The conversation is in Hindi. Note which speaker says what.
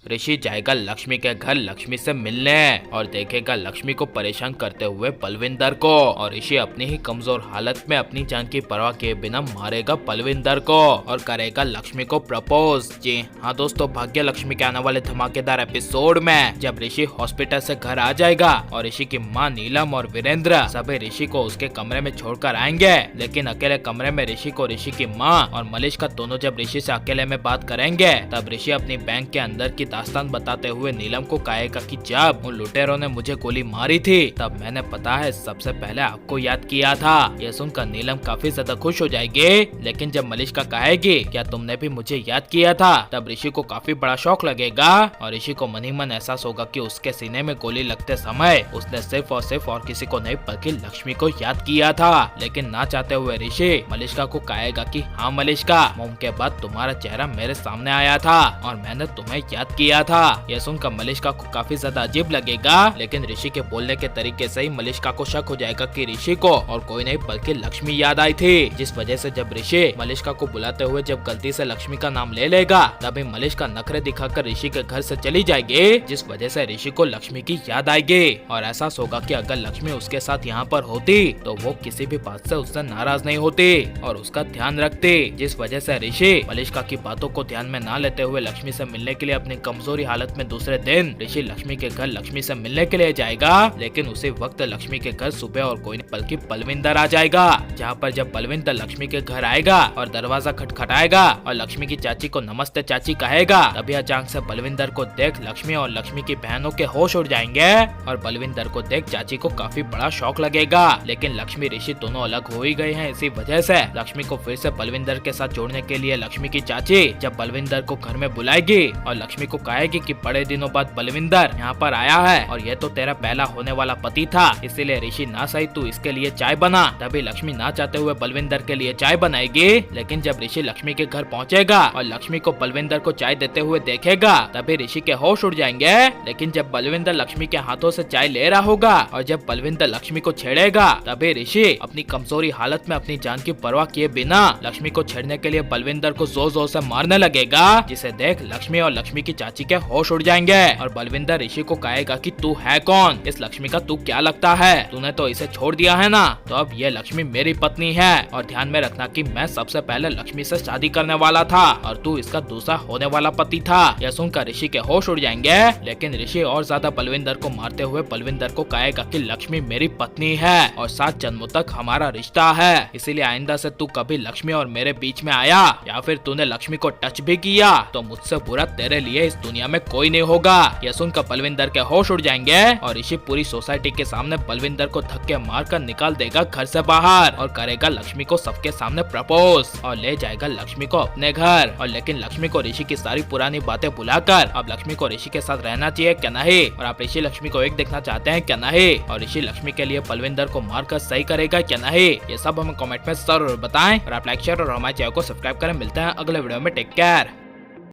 Speaker 1: ऋषि जाएगा लक्ष्मी के घर लक्ष्मी से मिलने और देखेगा लक्ष्मी को परेशान करते हुए बलविंदर को, और ऋषि अपनी ही कमजोर हालत में अपनी जान की परवाह किए बिना मारेगा बलविंदर को और करेगा लक्ष्मी को प्रपोज। जी हाँ दोस्तों, भाग्य लक्ष्मी के आने वाले धमाकेदार एपिसोड में जब ऋषि हॉस्पिटल से घर आ जाएगा और ऋषि की माँ नीलम और वीरेंद्र सभी ऋषि को उसके कमरे में छोड़कर आएंगे, लेकिन अकेले कमरे में ऋषि को ऋषि की माँ और मलिष्का दोनों जब ऋषि से अकेले में बात करेंगे तब ऋषि अपनी बैंक के अंदर की दास्तान बताते हुए नीलम को कहेगा कि जब उन लुटेरों ने मुझे गोली मारी थी तब मैंने पता है सबसे पहले आपको याद किया था। यह सुनकर नीलम काफी ज्यादा खुश हो जाएगी, लेकिन जब मलिष्का कहेगी क्या तुमने भी मुझे याद किया था तब ऋषि को काफी बड़ा शौक लगेगा और ऋषि को मन ही मन एहसास होगा कि उसके सीने में गोली लगते समय उसने सिर्फ और किसी को नहीं बल्कि लक्ष्मी को याद किया था। लेकिन ना चाहते हुए ऋषि मलिष्का को कहेगा कि हाँ मलिष्का, मोम के बाद तुम्हारा चेहरा मेरे सामने आया था और मैंने तुम्हें याद किया था। यह सुनकर मलिष्का को काफी ज्यादा अजीब लगेगा, लेकिन ऋषि के बोलने के तरीके से ही मलिष्का को शक हो जाएगा कि ऋषि को और कोई नहीं बल्कि लक्ष्मी याद आई थी, जिस वजह से जब ऋषि मलिष्का को बुलाते हुए जब गलती से लक्ष्मी का नाम ले लेगा तभी मलिष्का नखरे दिखाकर ऋषि के घर से चली जाएगी, जिस वजह से ऋषि को लक्ष्मी की याद आएगी और एहसास होगा कि अगर लक्ष्मी उसके साथ यहाँ पर होती तो वो किसी भी बात से उससे नाराज नहीं होती और उसका ध्यान रखती, जिस वजह से ऋषि मलिष्का की बातों को ध्यान में ना लेते हुए लक्ष्मी से मिलने के लिए अपनी कमजोरी हालत में दूसरे दिन ऋषि लक्ष्मी के घर लक्ष्मी से मिलने के लिए जाएगा। लेकिन उसी वक्त लक्ष्मी के घर सुबह और कोई नहीं बल्कि बलविंदर आ जाएगा, जहाँ पर जब बलविंदर लक्ष्मी के घर आएगा और दरवाजा खटखटाएगा और लक्ष्मी की चाची को नमस्ते चाची कहेगा, तभी अचानक से बलविंदर को देख लक्ष्मी और लक्ष्मी की बहनों के होश उड़ जाएंगे और बलविंदर को देख चाची को काफी बड़ा शौक लगेगा। लेकिन लक्ष्मी ऋषि दोनों अलग हो ही गए हैं, इसी वजह से लक्ष्मी को फिर से बलविंदर के साथ जोड़ने के लिए लक्ष्मी की चाची जब बलविंदर को घर में बुलाएगी और लक्ष्मी को कहेगी कि बड़े दिनों बाद बलविंदर यहाँ पर आया है और ये तो तेरा पहला होने वाला पति था, इसीलिए ऋषि ना सही तू इसके लिए चाय बना। तभी लक्ष्मी ना चाहते हुए बलविंदर के लिए चाय बनाएगी, लेकिन जब ऋषि लक्ष्मी के घर पहुँचेगा और लक्ष्मी को बलविंदर को चाय देते हुए देखेगा तभी ऋषि के होश उड़ जाएंगे। लेकिन जब बलविंदर लक्ष्मी के हाथों से चाय ले रहा होगा और जब बलविंदर लक्ष्मी को छेड़ेगा तभी ऋषि अपनी कमजोरी हालत में अपनी जान की परवाह किए बिना लक्ष्मी को छेड़ने के लिए बलविंदर को जोर जोर से मारने लगेगा, जिसे देख लक्ष्मी और लक्ष्मी की चाची के होश उड़ जाएंगे और बलविंदर ऋषि को कहेगा कि तू है कौन, इस लक्ष्मी का तू क्या लगता है, तूने तो इसे छोड़ दिया है ना, तो अब ये लक्ष्मी मेरी पत्नी है और ध्यान में रखना कि मैं सबसे पहले लक्ष्मी से शादी करने वाला था और तू इसका दूसरा होने वाला पति था। यह सुनकर ऋषि के होश उड़ जाएंगे, लेकिन ऋषि और ज्यादा बलविंदर को मारते हुए बलविंदर को कहेगा कि लक्ष्मी मेरी पत्नी है और 7 जन्मों तक हमारा रिश्ता है, इसीलिए आइंदा से तू कभी लक्ष्मी और मेरे बीच में आया या फिर तूने लक्ष्मी को टच भी किया तो मुझसे बुरा तेरे लिए इस दुनिया में कोई नहीं होगा। यह सुनकर बलविंदर के होश उड़ जाएंगे और ऋषि पूरी सोसाइटी के सामने बलविंदर को धक्के मारकर निकाल देगा घर से बाहर और करेगा लक्ष्मी को सबके सामने प्रपोज और ले जाएगा लक्ष्मी को अपने घर। और लेकिन लक्ष्मी को ऋषि की सारी पुरानी बातें भुलाकर अब लक्ष्मी को ऋषि के साथ रहना चाहिए क्या नहीं, और आप ऋषि लक्ष्मी को एक देखना चाहते हैं क्या नहीं, और ऋषि लक्ष्मी के लिए बलविंदर को मारकर सही करेगा क्या नहीं, ये सब हमें कमेंट में जरूर बताएं और आप लाइक शेयर और हमारे चैनल को सब्सक्राइब करें। मिलते हैं अगले वीडियो में, टेक केयर।